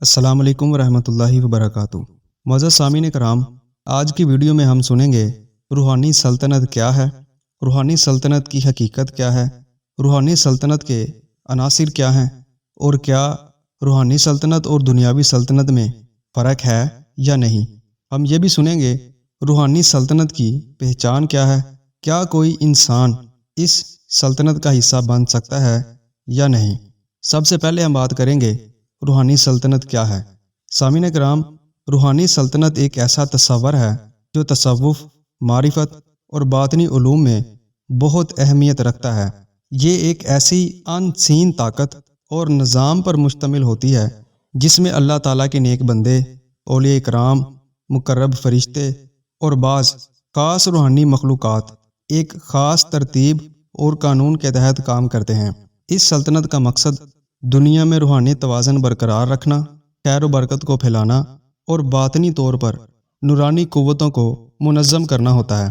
السلام علیکم ورحمۃ اللہ وبرکاتہ۔ معزز سامعین کرام، آج کی ویڈیو میں ہم سنیں گے روحانی سلطنت کیا ہے، روحانی سلطنت کی حقیقت کیا ہے، روحانی سلطنت کے عناصر کیا ہیں، اور کیا روحانی سلطنت اور دنیاوی سلطنت میں فرق ہے یا نہیں۔ ہم یہ بھی سنیں گے روحانی سلطنت کی پہچان کیا ہے، کیا کوئی انسان اس سلطنت کا حصہ بن سکتا ہے یا نہیں۔ سب سے پہلے ہم بات کریں گے روحانی سلطنت کیا ہے۔ سامعین کرام، روحانی سلطنت ایک ایسا تصور ہے جو تصوف، معرفت اور باطنی علوم میں بہت اہمیت رکھتا ہے۔ یہ ایک ایسی ان سین طاقت اور نظام پر مشتمل ہوتی ہے جس میں اللہ تعالیٰ کے نیک بندے، اولیاء کرام، مقرب فرشتے اور بعض خاص روحانی مخلوقات ایک خاص ترتیب اور قانون کے تحت کام کرتے ہیں۔ اس سلطنت کا مقصد دنیا میں روحانی توازن برقرار رکھنا، خیر و برکت کو پھیلانا اور باطنی طور پر نورانی قوتوں کو منظم کرنا ہوتا ہے۔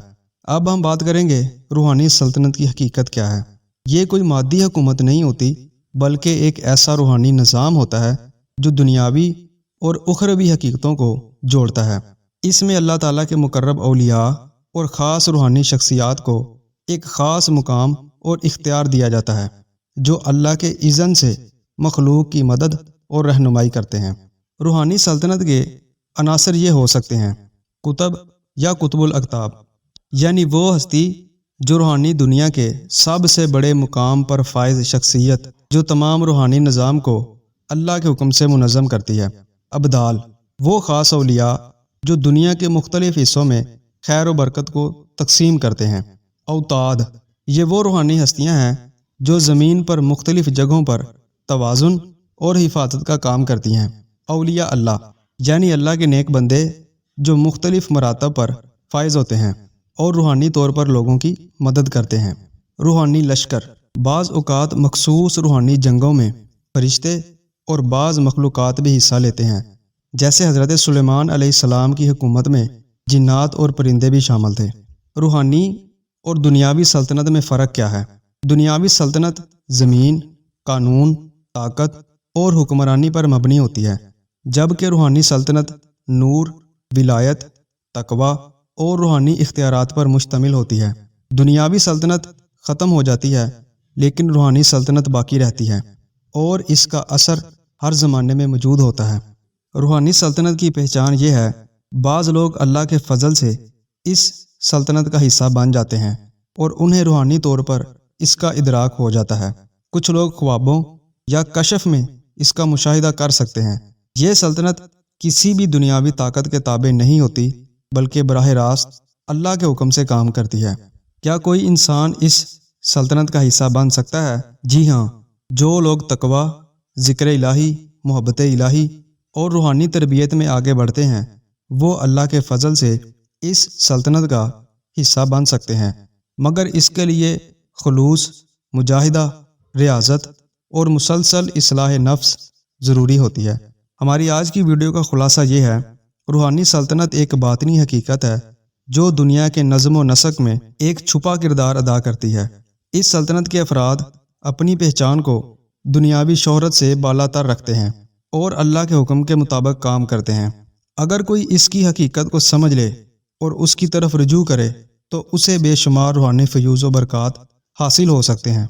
اب ہم بات کریں گے روحانی سلطنت کی حقیقت کیا ہے۔ یہ کوئی مادی حکومت نہیں ہوتی، بلکہ ایک ایسا روحانی نظام ہوتا ہے جو دنیاوی اور اخروی حقیقتوں کو جوڑتا ہے۔ اس میں اللہ تعالیٰ کے مقرب اولیاء اور خاص روحانی شخصیات کو ایک خاص مقام اور اختیار دیا جاتا ہے جو اللہ کے اذن سے مخلوق کی مدد اور رہنمائی کرتے ہیں۔ روحانی سلطنت کے عناصر یہ ہو سکتے ہیں: کتب یا کتب الاقطاب، یعنی وہ ہستی جو روحانی دنیا کے سب سے بڑے مقام پر فائز شخصیت جو تمام روحانی نظام کو اللہ کے حکم سے منظم کرتی ہے۔ ابدال، وہ خاص اولیاء جو دنیا کے مختلف حصوں میں خیر و برکت کو تقسیم کرتے ہیں۔ اوتاد، یہ وہ روحانی ہستیاں ہیں جو زمین پر مختلف جگہوں پر توازن اور حفاظت کا کام کرتی ہیں۔ اولیاء اللہ، یعنی اللہ کے نیک بندے جو مختلف مراتب پر فائز ہوتے ہیں اور روحانی طور پر لوگوں کی مدد کرتے ہیں۔ روحانی لشکر، بعض اوقات مخصوص روحانی جنگوں میں فرشتے اور بعض مخلوقات بھی حصہ لیتے ہیں، جیسے حضرت سلیمان علیہ السلام کی حکومت میں جنات اور پرندے بھی شامل تھے۔ روحانی اور دنیاوی سلطنت میں فرق کیا ہے؟ دنیاوی سلطنت زمین، قانون، طاقت اور حکمرانی پر مبنی ہوتی ہے، جبکہ روحانی سلطنت نور، ولایت، تقوی اور روحانی اختیارات پر مشتمل ہوتی ہے۔ دنیاوی سلطنت ختم ہو جاتی ہے، لیکن روحانی سلطنت باقی رہتی ہے اور اس کا اثر ہر زمانے میں موجود ہوتا ہے۔ روحانی سلطنت کی پہچان یہ ہے: بعض لوگ اللہ کے فضل سے اس سلطنت کا حصہ بن جاتے ہیں اور انہیں روحانی طور پر اس کا ادراک ہو جاتا ہے۔ کچھ لوگ خوابوں یا کشف میں اس کا مشاہدہ کر سکتے ہیں۔ یہ سلطنت کسی بھی دنیاوی طاقت کے تابع نہیں ہوتی، بلکہ براہ راست اللہ کے حکم سے کام کرتی ہے۔ کیا کوئی انسان اس سلطنت کا حصہ بن سکتا ہے؟ جی ہاں، جو لوگ تقوی، ذکر الہی، محبت الہی اور روحانی تربیت میں آگے بڑھتے ہیں، وہ اللہ کے فضل سے اس سلطنت کا حصہ بن سکتے ہیں، مگر اس کے لیے خلوص، مجاہدہ، ریاضت اور مسلسل اصلاح نفس ضروری ہوتی ہے۔ ہماری آج کی ویڈیو کا خلاصہ یہ ہے: روحانی سلطنت ایک باطنی حقیقت ہے جو دنیا کے نظم و نسق میں ایک چھپا کردار ادا کرتی ہے۔ اس سلطنت کے افراد اپنی پہچان کو دنیاوی شہرت سے بالا تر رکھتے ہیں اور اللہ کے حکم کے مطابق کام کرتے ہیں۔ اگر کوئی اس کی حقیقت کو سمجھ لے اور اس کی طرف رجوع کرے تو اسے بے شمار روحانی فیوز و برکات حاصل ہو سکتے ہیں۔